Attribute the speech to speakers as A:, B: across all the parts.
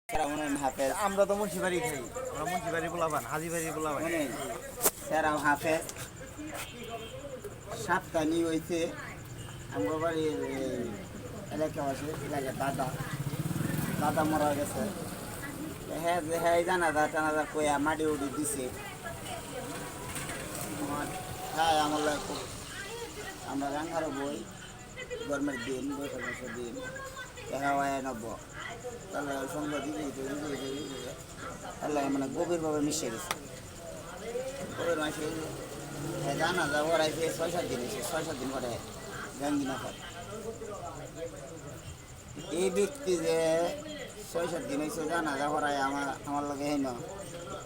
A: হাফেজ
B: আমরা তো মুন্সিবাড়ি খাই, আমরা মুন্সিবাড়ি পোলাবান, হাজিবাড়ি পোলাবান।
A: স্যার হাফেজ সাপ্তানি হয়েছে আমার বাড়ির এলাকাবাসী এলাকার দাদা দাদা মরা গেছে। হ্যাঁ হ্যাঁ জানাজা টানাজা কইয়া মাটি উঠি দিছে। হ্যাঁ আমার খুব আমরা রান্নারও বই গরমের দিন বৈশাখ দিন হ্যাঁ নব্য তাহলে সঙ্গে দিদি তাহলে মানে গভীরভাবে মিশে গেছে। গভীর মাসে জানা যা ওরাইছে ৬-৭ দিন এসে ৬-৭ দিন পরে গাঙ্গিনা খায়। এই ব্যক্তি যে ৬-৭ দিন এসে জানা যা ওরাই আমার লগে হেন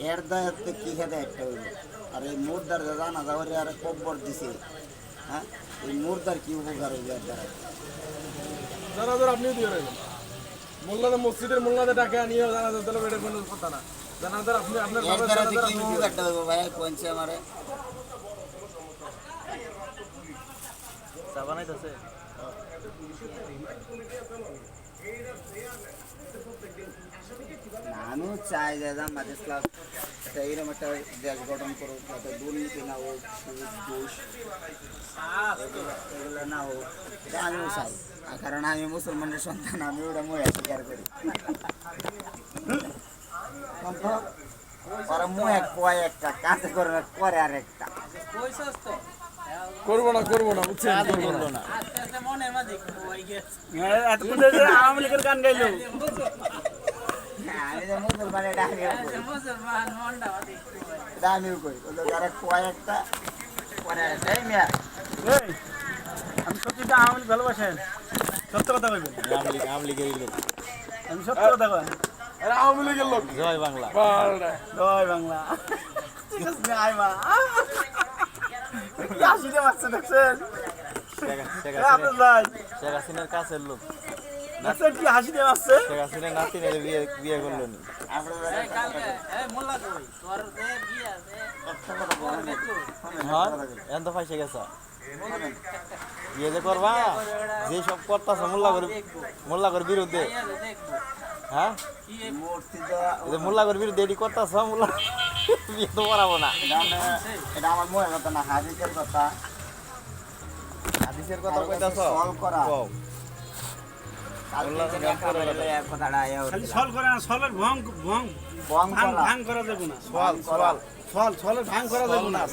A: এর দায়িত্ব কী খেতে একটা হইল। আর এই মুর্দার যে জানা যা ওরে আর কব্বর দিছে, হ্যাঁ এই মুর্দার কি উপকার হইবে এর দ্বারা?
C: জানাজার আপনিও দিয়ে রাখবেন মোল্লাদের মসজিদের মোল্লাদের ডাকে নিয়ে জানাজার তাহলে এটা কোনো কথা না। জানাজার আপনি আপনার
A: এর দ্বারা কি উপকারটা হইব ভাই কোনছে আমারে
B: চা বানাইতেছে।
A: আমিও চাই যে জামাত ইসলাম একটা এরকম একটা দেশ গঠন করুক, যাতে দুর্নীতি না হোক, সুদ ঘুষ এগুলো না হোক, এটা আমিও চাই। কারণ আমি মুসলমানের সন্তান, আমি ওটা মনে স্বীকার করি। কিন্তু ওরা মুহে কয় একটা কাছে করবে করে আর একটা
C: করবো না বুঝছেন,
B: করবো না।
C: আওয়ামী লীগের গান গাইলো
A: আমি যে মুসলমান এটা আমিও করি যারা কয় একটা করে আর একটা। এই মিয়া
C: আমি সত্যি আওয়ামী লীগ ভালোবাসেন, সত্য কথা বলবেন।
B: আওয়ামী লীগের লোক,
C: আমি সত্য কথা বলেন, আওয়ামী লীগের লোক।
B: জয় বাংলা,
C: জয় বাংলা। হাসিতে পারছে দেখছেন,
B: শেখ হাসিনার কাছের লোক,
C: দেখছেন কি হাসিতে পারছে।
B: শেখ হাসিনার নাতিনের বিয়ে করলো নি। হ্যাঁ এখন তো ফাইসে গেছ বিয়ে যে করবা, যে সব করতেছ মোল্লাগর বিরুদ্ধে, হ্যাঁ মোল্লাগর বিরুদ্ধে এটি করতেছ, মোল্লা বিয়ে তো করাবো না।
A: এটা আমার মনে কথা না, হাদিসের কথা।
B: হাদিসের কথা কইতাছ,
A: সল করা
B: কও।
C: সল করে না, সলের ভাং করা যাবে না, সলের ভাং করা যাবে না,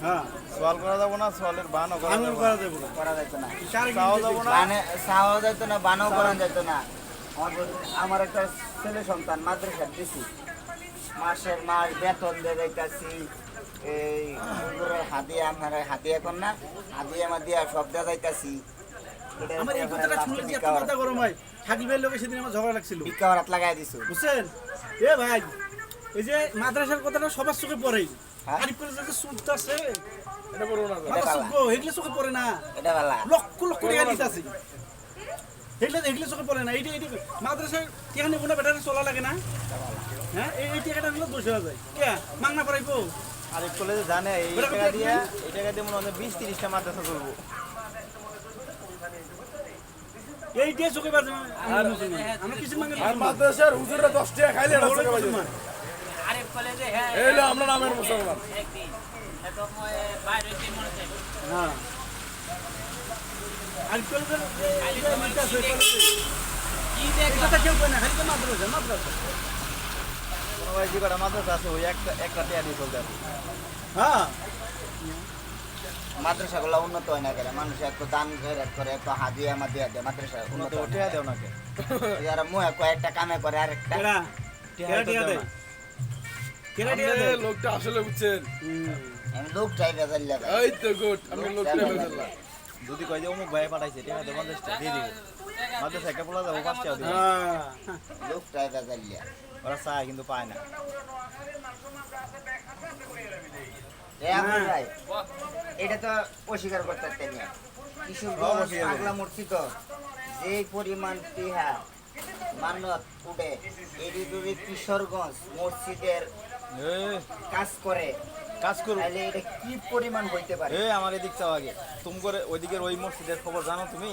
C: হ্যাঁ
B: সোয়াল করা যাবো না, সোয়ালের বানও করা যাবো
C: করা যাবে না,
A: করা যেত না,
B: চাওয়া যাবো না,
A: চাওয়া যেত না, বানও করা যেত না। আমার একটা ছেলে সন্তান মাদ্রাসা দিছি, মাসের মাস বেতন দিয়ে যাইতাছি, এই হাদিয়া আমার হাদিয়া কর না, হাদিয়া আমার দিয়া সব দেওয়া যাইতাছি।
C: আমার এই কথাটা শুনে যে এত মাথা গরম হয়, সাকিবের লোকের সেদিন আমার ঝগড়া লাগছিল,
A: ভিক্ষা হাত লাগাই দিছো
C: বুঝছেন? এ ভাই, এই যে মাদ্রাসার কথাটা সবার চোখে পড়ে, আরিফ কলেজে যে সুদ আছে এটা বড় না, এগুলো চোখে পড়ে না,
A: এটা ভালো
C: লক্ষ লক্ষ টাকা দিতেছে, এগুলো চোখে পড়ে না। এইটা মাদ্রাসায় এখানে কোনো ব্যাটারি চলা লাগে না, হ্যাঁ এই টাকাটা হলো 10,000 যায়, কে মাংনা পড়াইবো?
B: আরিফ কলেজে জানে এই টাকা দিয়ে মনে হয় 20-30টা মাদ্রাসা চলবো।
C: এই দিয়ে চোখে বাজে আমরা কিছু মাঙ্গি আর মাদ্রাসার হুজুররা 10 টাকা খাইলে না চোখে বাজে।
D: আরিফ কলেজে হ্যাঁ
C: এইলো আমরা নামের মুসলমান,
D: একদিন এরকম বাইরে থেকে মনে চাই।
C: হ্যাঁ আরিফ কলেজের
D: কি দেখলা
C: এটা কেউ কয় না, খালি মাদ্রাসা
B: কোনো ভাই যে কটা মাদ্রাসা আছে ওই একটা টাকা দিয়ে চলতে হবে।
C: হ্যাঁ
A: মাদ্রাসাগুলো উন্নত হয় না কেন? মানুষ এত দান করে এত হাদিয়া মাদিয়া দেয়, মাদ্রাসা উন্নত হয় না।
B: টাকা দেও নাকি
A: যারা মুহে কয়েকটা কামে করে আরেকটা
C: কেডা কেডা দেয়, কেডা দেয়
E: লোকটা আসলে বুঝছেন,
A: আমি লোক চাইবে জানলে
E: এই তো গুড, আমি লোকটা বুঝলাম।
B: যদি কয় যে অমুক ভাই পাঠাইছে টাকা দেবো 50টা দিয়ে দিব, মাদ্রাসা একটা বলা যাবো 5 টাকা দিব,
C: হ্যাঁ
A: লোক চাইবে জানলে
B: ওরা চায় কিন্তু পায় না।
A: এটা তো অস্বীকার করতে পারতেন না। কিশোরগঞ্জ পাগলা মসজিদ যে পরিমাণ টিহা মানত উঠে, এটি যদি কিশোরগঞ্জ মসজিদের কাজ করে তাহলে এটা কি পরিমাণ হইতে পারে?
B: আমার এদিক চাও আগে, তুমি করে ওইদিকের ওই মসজিদের খবর জানো তুমি?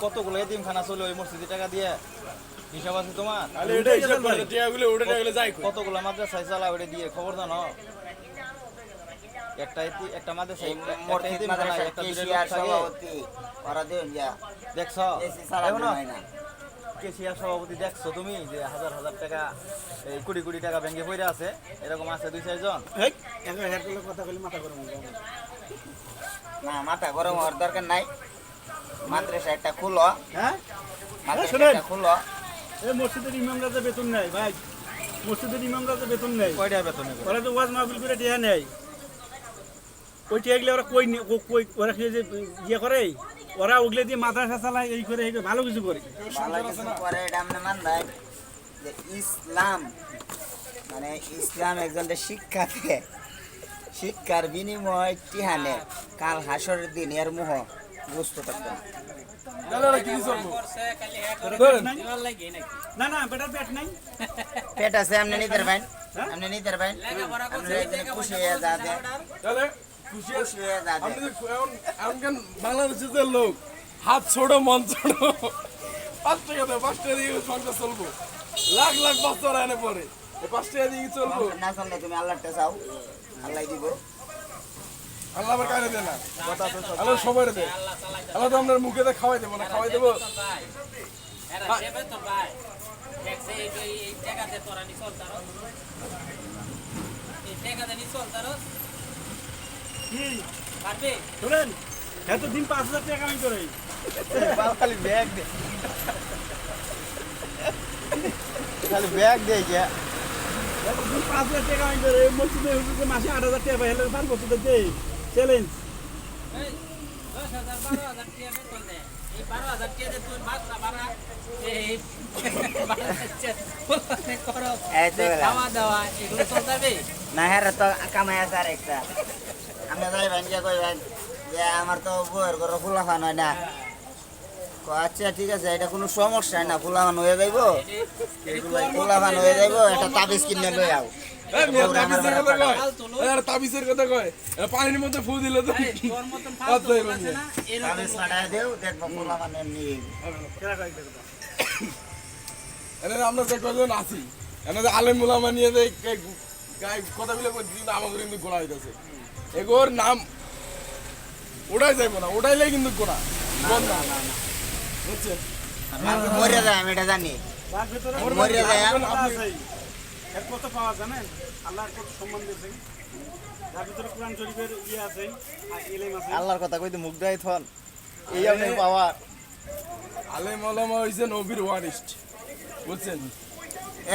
B: কতগুলো এতিমখানা চলে ওই মসজিদে টাকা দিয়ে, হিসাব আছে তোমার
E: তাহলে এটা হিসাব করে টিয়াগুলো ওটা টিয়াগুলো যাই কই
B: কতগুলো মাদ্রাসায় চালা ওটা দিয়ে খবর জানো একটা মাদ্রাসায়
A: এই মসজিদ মাদ্রাসার কেশিয়ার সভাপতি ওরা দেন যা
B: দেখছ
A: এসি সারা
B: এখনো
A: হয় না
B: কেশিয়ার সভাপতি দেখছো তুমি যে হাজার হাজার টাকা এই কোটি কোটি টাকা ব্যাংকে পড়ে আছে এরকম আছে 2-4 জন
C: হেই এখন হেড করলে কথা কইলে মাথা গরম হবে
A: না মাথা গরম হওয়ার দরকার নাই মাদ্রাসা একটা খুলো
C: হ্যাঁ
A: মাদ্রাসা
C: শোনেন।
A: একটা খুলো
C: এই মসজিদের ইমামরা যে বেতন নেয় ভাই মসজিদের ইমামরা যে বেতন নেয়
B: কয়টা বেতন নেবে
C: ওরা তো ওয়াজ মাহফিল করে টিয়া নেয় ওই টিয়াগুলো ওরা কই কই ওরা কি যে ইয়ে করে ওরা ওগুলো দিয়ে মাদ্রাসা চালায় এই করে ভালো কিছু করে
A: ভালো কিছু করে এটা আপনি মানবেন যে ইসলাম মানে ইসলাম একজনকে শিক্ষা দেয় শিক্ষার বিনিময় টিহানে কাল হাসরের দিন এর মোহ বুঝতে পারতো না
E: তাহলে ওরা কি চলবো
D: করছে খালি হ্যাঁ করে
E: ধরেন।
D: দেওয়ার লাগে নাকি
C: না না বেটার পেট নাই
A: পেট আছে আপনি নিতে পারবেন আপনি নিতে পারবেন
D: লেখাপড়া
A: আপনি
D: করছে
A: একদিন খুশি হয়ে যা দেন
E: তাহলে খুশি আছে
A: খুশি হয়ে যা
E: আমি
A: দেন
E: তো এমনকান বাংলাদেশের যে লোক হাত ছোড়ো মন ছোড়ো 5 টাকা দেয় 5 টাকা দিয়ে সংসার চলবো লাখ লাখ বছর এনে পরে এই 5 টাকা দিয়ে কি চলবো
A: না চললে তুমি আল্লাহটা চাও আল্লাহ দিব
E: আল্লাহ আবার কারে দেয় না আল্লাহ সবাই দেয় আল্লাহ তো আপনার মুখে দিয়ে খাওয়াই দেবো না খাওয়াই দেবো
D: ভাই এরা দেবে তো ভাই ট্যাক্সে এই টাকাতে তোরা নি চলতারো এই টাকাতে নি চলতারো
C: কি
D: পারবে
C: শোনেন এতদিন 5,000 টাকা কামাই করে
B: খালি ব্যাগ দে খালি ব্যাগ দে যে
C: এতদিন 5,000 টাকা কামাই করে এই মসজিদে হুজুরকে মাসে 8,000 টাকা পাই হলে 5 বছর দেই চ্যালেঞ্জ
D: এই 10,000 12,000 টাকা বেতন দেয় এই 12,000 টাকা দিয়ে তুই মাছটা বাড়া এই করো
A: এই তো গেলাম।
D: খাওয়া দাওয়া এগুলো চলতে
A: না হ্যাঁ তো কামাই আছে আর একটা আপনি যাইবেন যে কইবেন যে আমার তো বউয়ের ঘরে ফুলা খান হয় না কয়, আচ্ছা ঠিক আছে এটা কোনো সমস্যা না ফুলা খান হয়ে যাইব ফুলা খান হয়ে যাইব একটা তাবিজ কিনে লই আও
E: এই মেয়ে তাবিজের কথা কয়
D: হাল তোলো।
E: এই আর তাবিজের কথা কয় এ পানির মধ্যে ফু দিলে তো
D: তোর মতন ফালতু লোক আছে না এরকম
A: তাবিজ কাটায় দেও দেখবো ফুলা খান এমনি
C: কেরা কয় কথা
E: এনে আমরা যে কজন আছি এনে যে আলেম উলামা নিয়ে যে গায় কথাগুলো কই দিন আমাদের কিন্তু গোড়া হইতাছে এগোর নাম ওটাই যাইবো না ওটাইলে কিন্তু গোড়া বন্ধ না বুঝছেন
A: আমি মরে যায় আমি এটা জানি
C: তার ভিতরে
A: মরে যায়
C: কথা আছে। এর কত পাওয়া জানেন আল্লাহর কত সম্মান দিয়েছেন তার ভিতরে কোরআন শরীফের ইয়ে আছে আর ইলম আছে
B: আল্লাহর কথা কইতে মুখ দেয় থন এই আপনি পাওয়ার
E: আলেম উলামা হইছে নবীর ওয়ারিস্ট বুঝছেন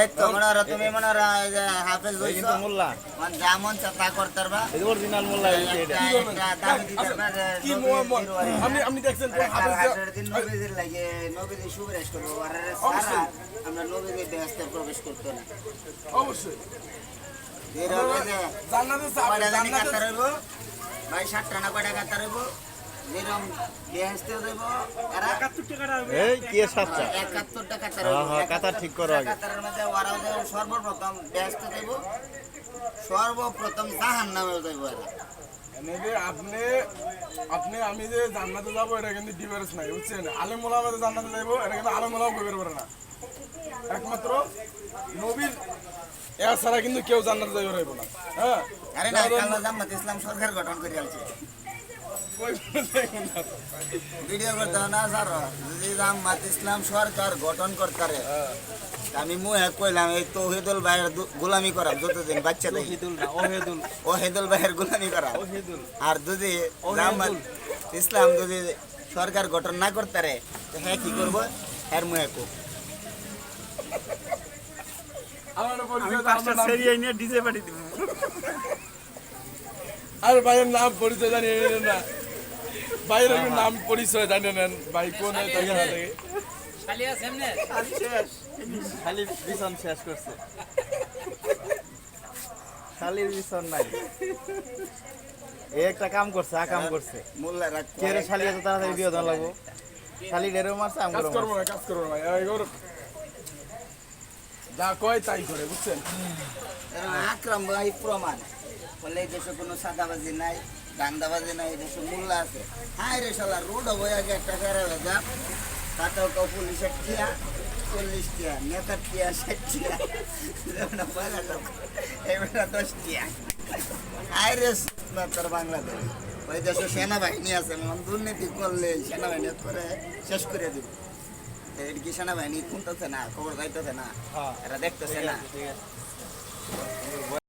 A: এই তো মনে হয় তুমি মনে হয় এই যে হাফেজ
B: এই
A: হইছো
B: কিন্তু মোল্লা
A: মানে যেমন তা করতে পারবা
B: এই অরিজিনাল মোল্লা এই যে এটা
A: একটা দাবি দিতে পারবা যে
E: কি
A: নবীর তিরওয়ারি।
E: আপনি দেখছেন কোন
A: কাল
E: হাফেজ
A: হাসরের দিন নবীদের লাগে নবীদের সুবিরেশ করবো আর সারা আমরা নবীদের ব্যস্তে প্রবেশ করতে না
E: অবশ্যই
A: এরকম যে
E: জান্নাতে
A: কয়টা জানি
E: জান্নাতে
A: কাতার হইব ভাই 60 টাকা কয়টা কাতার হইব যেরকম ব্যস্তে দেব এরা
C: 71 টাকা হবে
B: এই কে সাচ্চা
A: 71 টাকা কাতার
B: হ্যাঁ,
A: হইব
B: হ্যাঁ, কাতার ঠিক করো আগে।
A: কাতারের মধ্যে ওরাও যে সর্বপ্রথম ব্যস্ত দেব সর্বপ্রথম জাহান্নামে দেব এরা
E: এনেদের আপনি আপনি আমি যে জান্নাতে যাবো এটা কিন্তু ডিফারেন্স নাই বুঝছেন আলেম ওলামাতে জান্নাতে যাবো এটা কিন্তু আলেম ওলামা কইতে পারে না একমাত্র নবীর এর ছাড়া কিন্তু কেউ জান্নাতে যাইতে পারবে না হ্যাঁ
A: আরে না কাল জামাত ইসলাম সরকার গঠন করে আলছে
E: কই দেখেন না।
A: ভিডিও করতে হবে না স্যার যদি জামাত ইসলাম সরকার গঠন করতে আমি মুহে কইলাম এই তৌহিদুল ভাইয়ের গোলামি করাম যতদিন বাচ্চা দেখি
B: ওহিদুল না ওহেদুল
A: ও হেদুল ভাইয়ের গোলামি করাম
B: ওহেদুল
A: আর যদি জামাত ইসলাম যদি সরকার গঠন না করতে পারে তো হ্যাঁ কি করবো হ্যাঁ মুহে কো
E: আমার একটা
C: আমি
E: পরিচয়
C: 5টা
E: আপনার নাম-
C: সেরিয়া নিয়ে ডিজে পাঠিয়ে দিব
E: আর ভাইয়ের নাম পরিচয় জানি না ভাইয়ের একটু নাম পরিচয় জানি নেন ভাই কোন জায়গা থেকে
D: খালি আছে এমনি
C: আজ শেষ
B: খালি বিছন শেষ করছে খালি বিছন নাই এই একটা কাম করছে কাম করছে
A: মোল্লা রাখ
B: কে রে শালি এত তাড়াতাড়ি বিয়ে দেওয়া লাগবো শালি ডেরো মারছে আম
E: কাজ
B: করে
E: করবো না কাজ করবো না এগোর যা কয় তাই করে বুঝছেন
A: আকরাম ভাই প্রমাণ বলে এই দেশে কোনো সাদাবাজি নাই দান্দাবাজি নাই এই দেশে মোল্লা আছে হ্যাঁ রে শালা রোড হয়ে আগে একটা ফেরা হয়ে যা তাতেও কেউ পুলিশের ঠিয়া 40 টিয়া নেতার টিয়া 60 টিয়া যেমন পয়লা লোক এবার 10 টিয়া আরে না তোর বাংলাদেশ ওই দেশে সেনাবাহিনী আছে দুর্নীতি করলে সেনাবাহিনী করে শেষ করে দিব এটা কি সেনাবাহিনী শুনতেছে না খবর পাইতেছে না
B: হ্যাঁ
A: এরা দেখতেছে না
B: ঠিক আছে